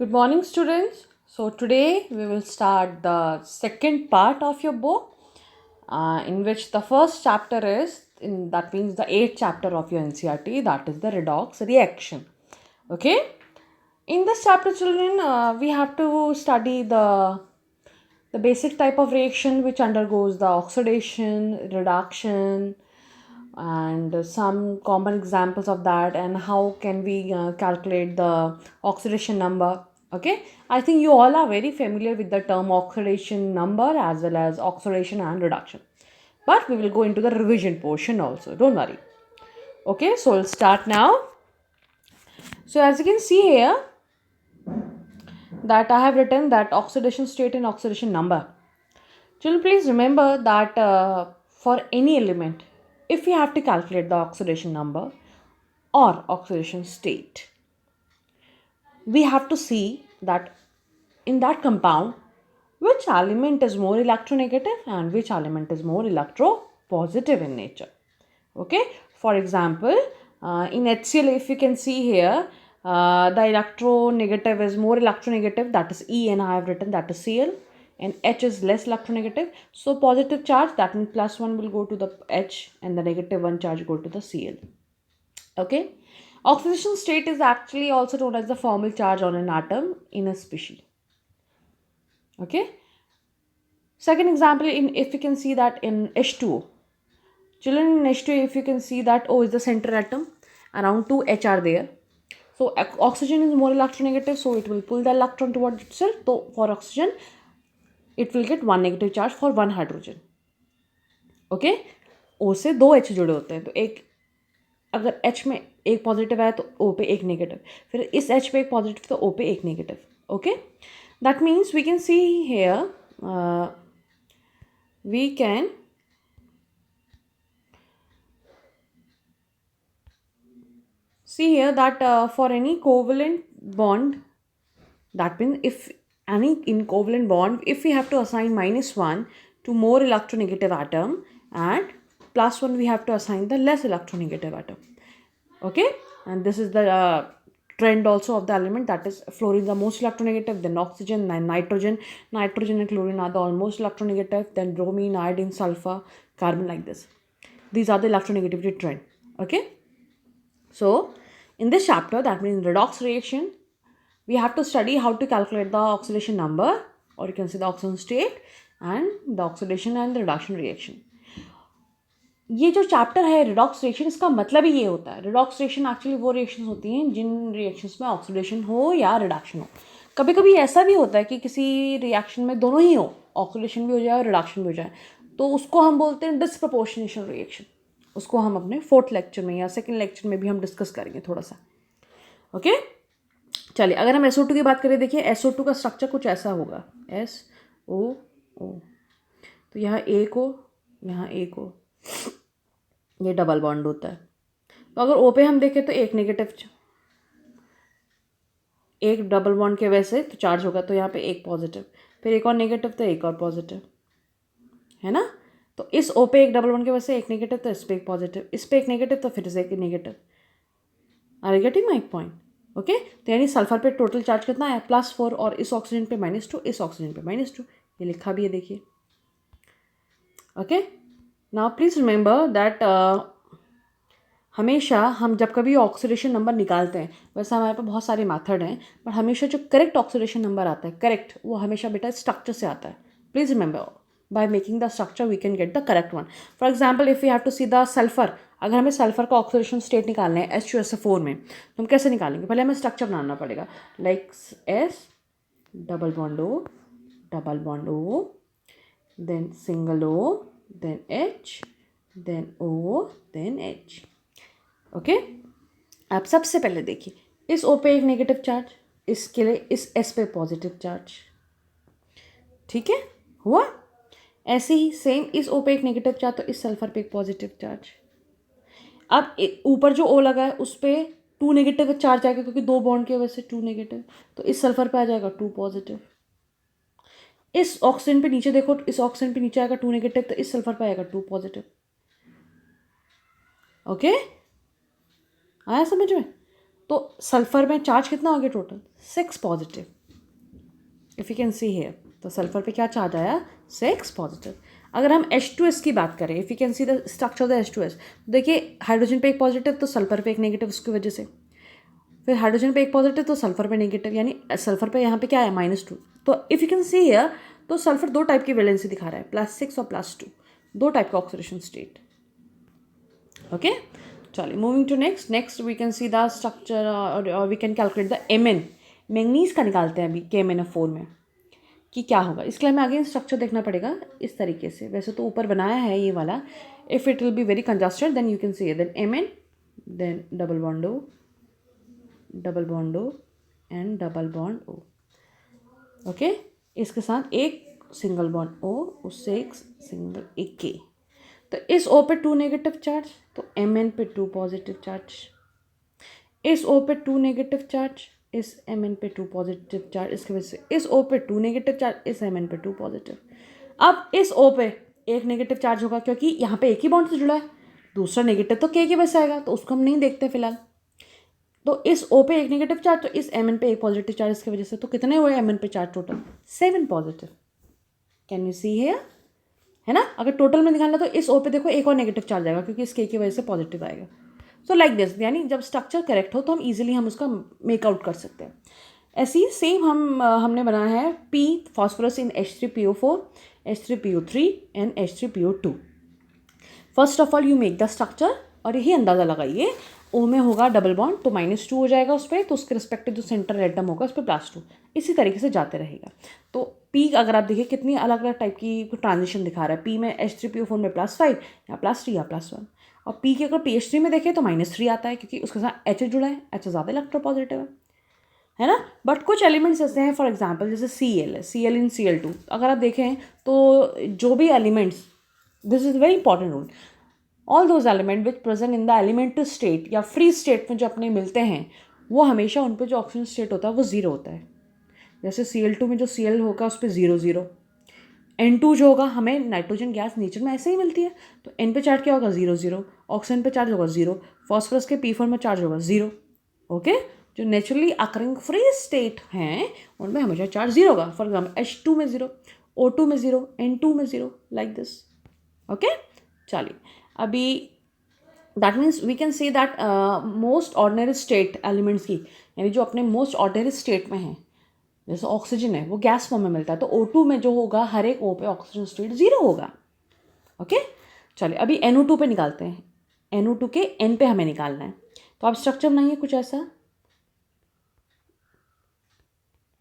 Good morning, students. So, today we will start the second part of your book, in which the first chapter is, that means the eighth chapter of your NCRT, that is the redox reaction. Okay, in this chapter, children, we have to study the basic type of reaction which undergoes the oxidation, reduction, and some common examples of that, and how can we calculate the oxidation number. Okay, I think you all are very familiar with the term oxidation number as well as oxidation and reduction, but we will go into the revision portion also, don't worry. Okay, so we'll start now. So as you can see here, that I have written that oxidation state and oxidation number. Children, please remember that for any element, if we have to calculate the oxidation number or oxidation state, we have to see that in that compound, which element is more electronegative and which element is more electropositive in nature. Okay, for example, in HCl, if you can see here, the electronegative is more electronegative, that is E, and I have written that is Cl, and H is less electronegative. So positive charge, that means plus 1 will go to the H and the negative 1 charge go to the Cl. Okay, oxidation state is actually also known as the formal charge on an atom in a species. Okay, second example, in if you can see that in H2O. Children, in H2O, if you can see that O is the center atom, around 2 H are there. So oxygen is more electronegative, so it will pull the electron towards itself. So for oxygen, it will get one negative charge for one hydrogen. Okay, O से दो H जुड़े होते हैं, तो एक अगर H में एक पॉजिटिव है तो O पे एक नेगेटिव, फिर इस H पे एक पॉजिटिव तो O पे एक negative. Okay, that means we can see here, we can see here that for any covalent bond, that means if any in covalent bond, if we have to assign -1 to more electronegative atom and +1 we have to assign the less electronegative atom. Okay, and this is the trend also of the element, that is fluorine the most electronegative, then oxygen, then nitrogen and chlorine are the almost electronegative, then bromine, iodine, sulfur, carbon, like this. These are the electronegativity trend. Okay, so in this chapter, that means redox reaction, we have to study how to calculate the oxidation number, or you can say the oxidation state, and the oxidation and the reduction reaction. ये जो chapter है redox reaction, इसका मतलब ही ये होता है. Redox reaction actually वो reactions होती हैं जिन रिएक्शंस में ऑक्सीडेशन हो या रिडक्शन हो. कभी कभी ऐसा भी होता है कि किसी रिएक्शन में दोनों ही हो, ऑक्सीडेशन भी हो जाए और रिडक्शन भी हो जाए, तो उसको हम बोलते हैं डिस्प्रपोर्शनेशन रिएक्शन. उसको हम अपने फोर्थ लेक्चर में या सेकेंड लेक्चर में भी हम डिस्कस करेंगे थोड़ा सा. ओके, चलिए अगर हम SO2 की बात करें, देखिए SO2 का स्ट्रक्चर कुछ ऐसा होगा, SO2. तो यहाँ एक हो, यहाँ एक हो, ये डबल बॉन्ड होता है. तो अगर O पे हम देखें तो एक नेगेटिव, एक डबल बॉन्ड के वैसे तो चार्ज होगा, तो यहाँ पे एक पॉजिटिव, फिर एक और नेगेटिव तो एक और पॉजिटिव, है ना. तो इस O पे एक डबल बॉन्ड के वजह से एक नेगेटिव, तो इस पे एक पॉजिटिव, इस पे एक नेगेटिव, तो फिर से एक negative. Are you getting my point? Okay, तो यानी सल्फर पे टोटल चार्ज कितना है, +4, और इस ऑक्सीजन पे -2, इस ऑक्सीजन पे -2, ये लिखा भी है देखिए. Okay, now please remember that हमेशा हम जब कभी ऑक्सीडेशन नंबर निकालते हैं, वैसे हमारे पास बहुत सारे मेथड हैं, पर हमेशा जो करेक्ट ऑक्सीडेशन नंबर आता है, करेक्ट, वो हमेशा बेटा स्ट्रक्चर से आता है. Please remember, by making the structure we can get the correct one. For example, if you have to see the sulphur, अगर हमें सल्फर का ऑक्सीडेशन स्टेट निकालना है H2SO4 में, तो हम कैसे निकालेंगे? पहले हमें स्ट्रक्चर बनाना पड़ेगा, like S double bond O, then single O, then H, then O, then H. Okay, आप सबसे पहले देखिए, इस O पे एक नेगेटिव चार्ज, इसके लिए इस S पे पॉजिटिव चार्ज. ठीक है, हुआ. ऐसे ही सेम इस O पे एक नेगेटिव चार्ज, तो इस सल्फर पे एक पॉजिटिव चार्ज. अब ऊपर जो O लगा है उस पर 2 नेगेटिव चार्ज आएगा, क्योंकि दो बॉन्ड की वजह से 2 नेगेटिव, तो इस सल्फर पे आ जाएगा 2 पॉजिटिव. इस ऑक्सीजन पे नीचे देखो, इस ऑक्सीजन पे नीचे आएगा 2 नेगेटिव, तो इस सल्फर पे आएगा 2 पॉजिटिव. ओके, आया समझ में? तो सल्फर में चार्ज कितना हो गया total? 6 positive. If you can see here, तो सल्फर पे क्या चार्ज आया? 6 पॉजिटिव। अगर हम H2S की बात करें, if you can see the structure of the H2S, देखिए हाइड्रोजन पे एक पॉजिटिव तो सल्फर पे एक नेगेटिव, उसकी वजह से फिर हाइड्रोजन पे एक पॉजिटिव तो सल्फर पे नेगेटिव, यानी सल्फर पे यहाँ पे क्या है? -2। तो if you can see here, तो सल्फर दो टाइप की वैलेंसी दिखा रहा है, +6 और +2, दो टाइप का ऑक्सीडेशन स्टेट। ओके, चलिए moving to next we can see the structure और we can calculate the Mn। Manganese का निकालते हैं अभी KMnO4 में कि क्या होगा। इसके लिए हमें आगे स्ट्रक्चर देखना पड़ेगा इस तरीके से। वैसे तो ऊपर बनाया है ये वाला, if it will be very congested then you can see then Mn, then double bond O and double bond O। Okay, इसके साथ एक सिंगल बॉन्ड O, उससे एक सिंगल एक K। तो इस O पे 2 नेगेटिव चार्ज, तो Mn पे 2 पॉजिटिव चार्ज। इस O पे 2 नेगेटिव चार्ज, इस Mn पे 2 पॉजिटिव चार्ज। इसकी वजह से इस O पे 2 नेगेटिव चार्ज, इस Mn पे 2 पॉजिटिव। अब इस O पे एक नेगेटिव चार्ज होगा क्योंकि यहाँ पे एक ही बॉन्ड से जुड़ा है, दूसरा नेगेटिव तो K की वजह से आएगा, तो उसको हम नहीं देखते फिलहाल। तो इस O पे एक नेगेटिव चार्ज, तो इस Mn पे एक पॉजिटिव चार्ज, इसकी वजह से तो कितने हुए Mn पे charge total? 7 positive. Can you see here, है ना? अगर टोटल में निकालना तो इस O पे देखो एक और नेगेटिव चार्ज आएगा क्योंकि इस K की वजह से पॉजिटिव आएगा। सो लाइक दिस, यानी जब स्ट्रक्चर करेक्ट हो तो हम इजीली हम उसका मेकआउट कर सकते हैं। ऐसे ही सेम हमने बनाया है P phosphorus in H3PO4, H3PO3 and H3PO2। First of all you make the structure, और यही अंदाज़ा लगाइए O में होगा डबल बॉन्ड तो -2 हो जाएगा उस पर, तो उसके रिस्पेक्टिव जो सेंटर एटम होगा उस पर +2, इसी तरीके से जाते रहेगा। तो P अगर आप देखिए कितनी अलग अलग टाइप की ट्रांजिशन दिखा रहा है। P में H3PO4 में +5 या +3 या +1, और P के अगर PH3 में देखें तो -3 आता है क्योंकि उसके साथ H जुड़ा है, H ज़्यादा इलेक्ट्रोपॉजिटिव है ना। बट कुछ एलिमेंट्स ऐसे हैं, फॉर एग्जांपल जैसे Cl है, Cl इन Cl2, अगर आप देखें तो जो भी elements, this is very important rule, all those element which present in the elemental state या फ्री स्टेट में जो अपने मिलते हैं, वो हमेशा उन पर जो ऑक्सीजन स्टेट होता है वो 0 होता है। जैसे Cl2 में जो Cl होगा उस पर 0 0, N2 जो होगा, हमें नाइट्रोजन गैस नेचर में ऐसे ही मिलती है, तो N पे चार्ज क्या होगा? 0 0। ऑक्सीजन पे चार्ज होगा 0, फॉस्फोरस के P4 में चार्ज होगा 0। ओके, जो नेचुरली अकरिंग फ्री स्टेट हैं उनमें हमेशा चार्ज 0 होगा। फॉर एग्जाम्पल H2 में 0, O2 में 0, N2 में 0, लाइक दिस। ओके, चलिए अभी that means we can say that most ordinary state elements की, यानी जो अपने मोस्ट ऑर्डिनरी स्टेट में हैं, जैसे ऑक्सीजन है वो गैस फॉर्म में मिलता है, तो O2 में जो होगा हर एक O पे ऑक्सीजन स्टेट 0 होगा। ओके, चलिए अभी NO2 पे निकालते हैं। NO2 के N पे हमें निकालना है, तो आप स्ट्रक्चर बनाइए कुछ ऐसा।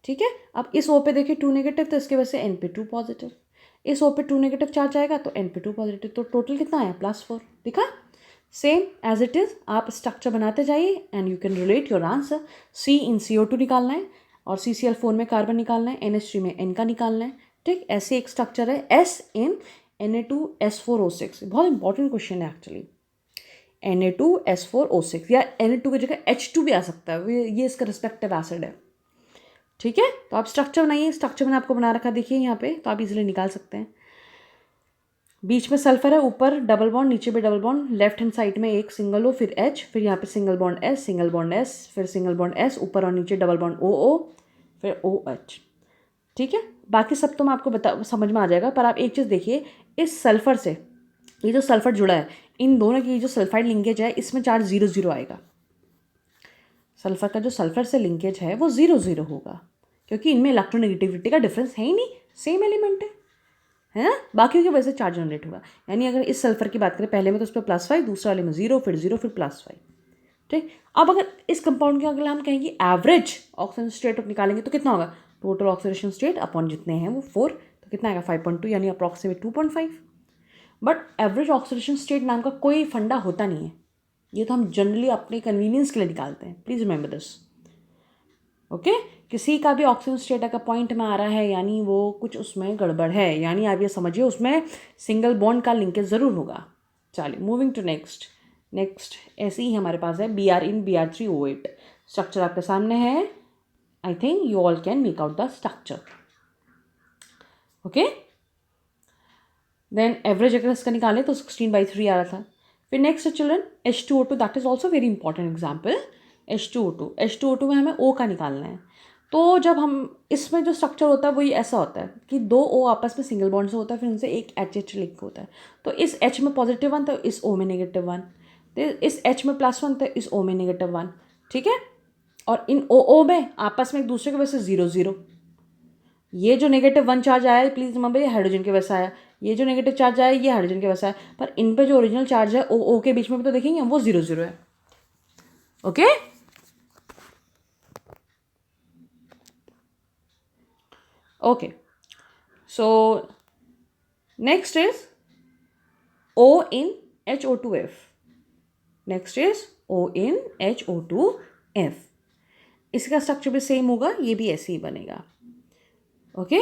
ठीक है, अब इस O पे देखिए 2 नेगेटिव, तो इसकी वजह से N पे 2 पॉजिटिव। इस O पे 2 नेगेटिव चार्ज आएगा तो N पे 2 पॉजिटिव, तो टोटल कितना आया? +4। दिखा, सेम एज इट इज़ आप स्ट्रक्चर बनाते जाइए and you can relate your answer. C in CO2 निकालना है और CCl4 में कार्बन निकालना है, NH3 में N का निकालना है। ठीक, ऐसे एक स्ट्रक्चर है S इन Na2S4O6। बहुत इंपॉर्टेंट क्वेश्चन है एक्चुअली, Na2S4O6, या Na2 की जगह H2 भी आ सकता है, ये इसका रिस्पेक्टिव एसिड है। ठीक है, तो आप स्ट्रक्चर बनाइए। स्ट्रक्चर मैंने आपको बना रखा देखिए यहाँ पे, तो आप इजीली निकाल सकते हैं। बीच में सल्फर है, ऊपर डबल बॉन्ड, नीचे पे double bond, left hand side में एक सिंगल O, फिर H, फिर यहाँ पे single bond S, single bond S, फिर सिंगल बॉन्ड S, ऊपर और नीचे डबल बॉन्ड OO, फिर OH। ठीक है, बाकी सब तो मैं आपको समझ में आ जाएगा, पर आप एक चीज़ देखिए, इस सल्फर से ये जो सल्फर जुड़ा है, इन दोनों की जो सल्फाइड लिंकेज है, इसमें चार्ज 0 0 आएगा। सल्फर का जो सल्फर से लिंकेज है वो 0 0 होगा, क्योंकि इनमें इलेक्ट्रोनेगेटिविटी का डिफरेंस है ही नहीं, सेम एलिमेंट है ना। बाकी की वजह से चार्ज जनरेट होगा। यानी अगर इस सल्फर की बात करें, पहले में तो उस पर +5, दूसरे वाले में 0, फिर 0, फिर +5। ठीक, अब अगर इस कंपाउंड के अगर हम कहेंगे एवरेज ऑक्सीजन स्टेट निकालेंगे तो कितना होगा? टोटल ऑक्सीडेशन स्टेट अपॉन जितने हैं वो 4, तो कितना आएगा? 5.2, यानी approximate 2.5। But average oxidation state नाम का कोई फंडा होता नहीं है, ये तो हम जनरली अपने कन्वीनियंस के लिए निकालते हैं। Please remember this. ओके, किसी का भी ऑक्सीजन स्टेट अगर पॉइंट में आ रहा है यानी वो कुछ उसमें गड़बड़ है, यानी आप ये समझिए उसमें सिंगल बॉन्ड का लिंकेज ज़रूर होगा। चलिए मूविंग टू नेक्स्ट ऐसे ही हमारे पास है Br इन Br3O8। स्ट्रक्चर आपके सामने है, I think you all can make out the structure. Okay, then average अगर इसका निकालें तो 16/3 आ रहा था। फिर नेक्स्ट है children H2O2, that is also very important example. H2O2 में हमें O का निकालना है। तो जब हम इसमें जो स्ट्रक्चर होता है वही ऐसा होता है कि दो O आपस में सिंगल बॉन्ड से होता है, फिर उनसे एक H लिंक होता है। तो इस H में +1 तो इस O में -1, तो इस H में +1 तो इस O में -1, ठीक है। और इन O में आपस में एक दूसरे की वजह से 0 0। ये जो -1 चार्ज आया है, प्लीज़ रिमेंबर, ये हाइड्रोजन के वैसा आया। ये जो नेगेटिव चार्ज आया ये हाइड्रोजन के वैसा है, पर इन पे जो ओरिजिनल चार्ज है O के बीच में भी तो देखेंगे हम, वो 0 0 है। Okay, okay, so next is O in HO2F. Next is O in HO2F. इसका स्ट्रक्चर भी सेम होगा, ये भी ऐसे ही बनेगा। ओके